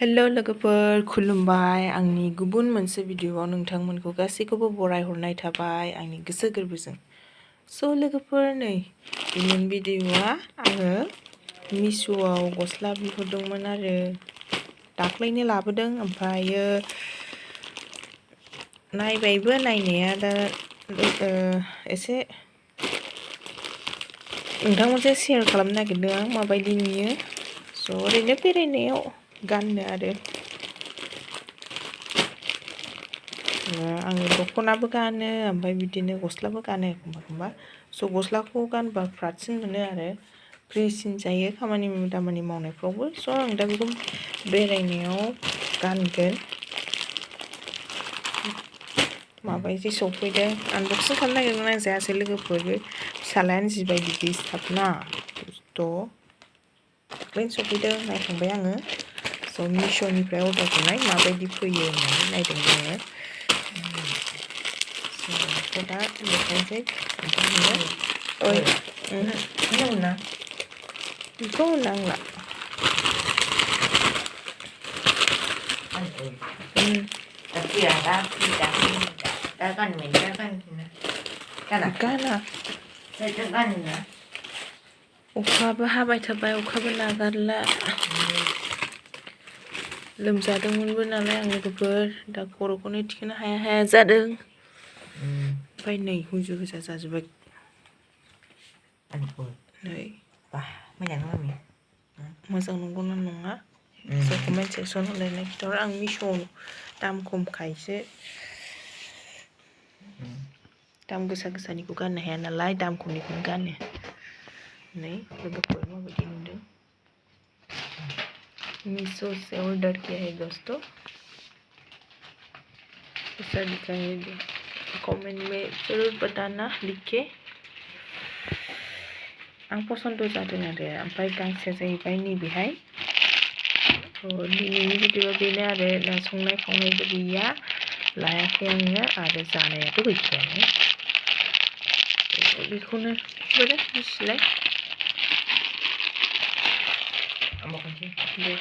Hello लोगोफोर खुलुमबाय आंनि गुबुन मोनसे भिडिअआव नोंथांमोनखौ गासैखौबो बरायहरनाय थाबाय आंनि गोसो गोरबोजों। स' लोगोफोर नै दिनैनि भिडिअआ आङो मिश'आव गस्ला बिहरदोंमोन आरो दाख्लैनो लाबोदों ओमफ्रायो नायबायबो नायनाया दा एसे नोंथांमोनजों शेयार खालामनो नागिरदों आं माबायदि नुयो। स' ओरैनो बेरायनायाव गाननो आरो आङो दख'नाबो गानो ओमफ्राय बिदिनो गस्लाबो गानो एखमबा स' गस्लाखौ गानबा फ्रादसिन मोनो आरो फ्रिसिन जायो खामानि दामानि मावनायफ्रावबो। स' आं दा बेखौ बेरायनायाव गानगोन। माबायदि सफैदों आनबक्सिं खालामनो नागिरदोंमोन आं जायासै लोगोफोर, बे फिसालायानो जिबायदि डिस्टार्बना थ' दाख्लैनो सफैदों नायखांबाय आङो। स' मिश'निफ्राय अर्डार खालामनाय माबायदि फैयो होननानै नायदों जोङो। स' दा देखायनोसै ओइ बेखौ नांला गाना अखाबो हाबाय थाबाय, अखाबो नागारला। लोमजादोंमोनबो नालाय आं लोगोफोर, दा खर'खौनो थिखोनो हाया हाया जादों। ओमफ्राय नै हुजु हुजा जाजोब्बाय। नै मोजां नंगौना नङा कमेन्ट सेक्सनाव लिरनाय खिन्थाहर। आं मिश'आव दाम खमखायसो, दाम गोसा गोसानिखौ गाननो हाया नालाय दाम खमनिखौनो गानो। नहीं लोगोफोर माबायदि नुदों। मीशो से ऑर्डर किया है दोस्तों, ऐसा दिखा है। कमेंट में जरूर बताना लिख के। आं पसन्द जादों आरो ओमफ्राय गांसेया जाहैबाय नैबेहाय। दिनैनि भिडिअआ बेनो आरो दा संनाय खावनायबो गैया, लायाखै आङो आरो जानायाबो गैखायानो। बेखौनो बोरै मिथिलाय। दे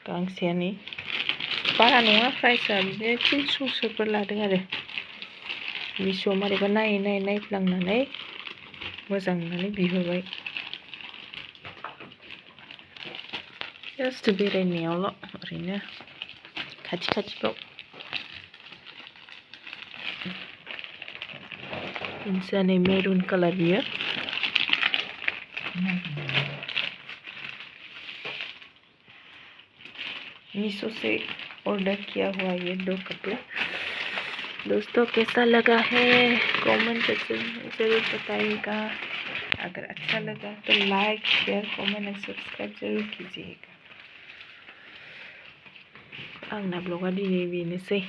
गांसेया नै बारा नङा, प्राइसआ बिदिनो 300सोफोर लादों आरो। मिश'आव मारैबा नायै नायै नायफ्लांनानै मोजां नुनानै बिहरबाय। जास्ट बेरायनायावल' ओरैनो खाथि खाथिफ्राव। इनसा नै मेरून कलर बियो। मीशो से ऑर्डर किया हुआ ये 2 कपड़े। दोस्तों कैसा लगा है कमेंट सेक्शन में जरूर बताइएगा। अगर अच्छा लगा तो लाइक शेयर कमेंट और सब्सक्राइब जरूर कीजिएगा। आंना ब्लगा दिनै बेनोसै।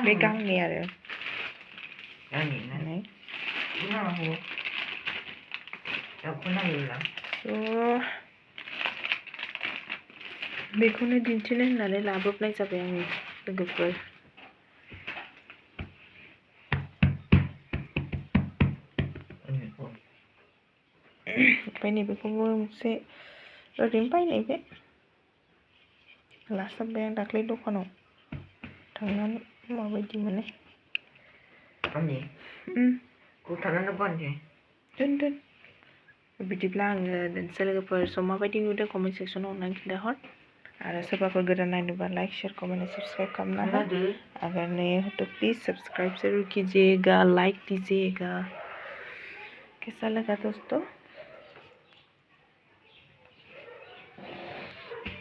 बे गांनै आरो बेखौनो दिन्थिनो होननानै लाबोनाय जाबाय आंनि लोगोफोर। ओमफ्राय नैबेखौबो मोनसे ओरैनो बायनाय, बे लास्लाबबाय आं दाख्लै दखानाव थांनानै माबायदि मोनो। दोन बिदिब्ला आङो दोनसै लोगोफोर। स' माबायदि नुदों कमेन्ट सेक्सनाव अननानै खिन्थाहर। आरो सोरबाफोर गोदान नायनोबा लाइक शेयर कमेंट और सब्सक्राइब करना है। अगर नए हो तो प्लीज़ सब्सक्राइब जरूर कीजिएगा, लाइक दीजिएगा। कैसा लगा दोस्तों?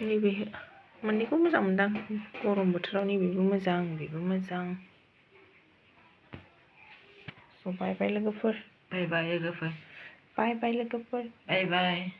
नैबे मोननैखौ मोजां मोनदां, गरम बोथोराव नैबेबो मोजां बेबो मोजां। स' बाय बाय लोगोफोर। बाय बाय लोगोफोर। बाय बाय लोगोफोर। बाय बाय।